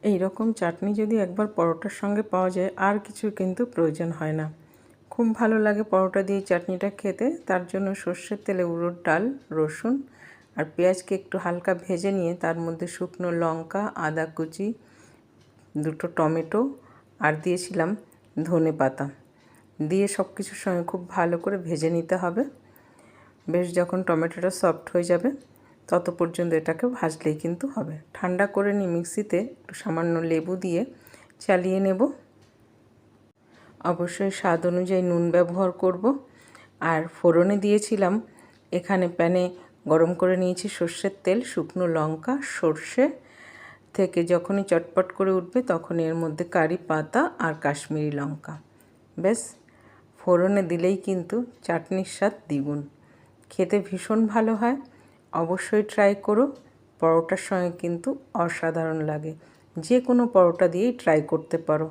এই রকম চাটনি যদি একবার পরোটার সঙ্গে পাওয়া যায় আর কিছু কিন্তু প্রয়োজন হয় না। খুব ভালো লাগে পরোটা দিয়ে চাটনিটা খেতে। তার জন্য সর্ষের তেলে উড়োর ডাল, রসুন আর পেঁয়াজকে একটু হালকা ভেজে নিয়ে তার মধ্যে শুকনো লঙ্কা, আদা কুচি, দুটো টমেটো আর দিয়েছিলাম ধনেপাতা দিয়ে সব কিছুর সঙ্গে খুব ভালো করে ভেজে নিতে হবে। বেশ যখন টমেটোটা সফট হয়ে যাবে তত পর্যন্ত এটাকে ভাজলেই কিন্তু হবে। ঠান্ডা করে নিয়ে মিক্সিতে একটু সামান্য লেবু দিয়ে চালিয়ে নেব। অবশ্যই স্বাদ অনুযায়ী নুন ব্যবহার করব। আর ফোড়নে দিয়েছিলাম, এখানে প্যানে গরম করে নিয়েছি সর্ষের তেল, শুকনো লঙ্কা, সর্ষে থেকে যখনই চটপট করে উঠবে তখন এর মধ্যে কারি পাতা আর কাশ্মীরি লঙ্কা। বেশ ফোড়নে দিলেই কিন্তু চাটনির স্বাদ দ্বিগুণ, খেতে ভীষণ ভালো হয়। অবশ্যই ট্রাই করো। পরোটার সঙ্গে কিন্তু অসাধারণ লাগে। যে কোনো পরোটা দিয়েই ট্রাই করতে পারো।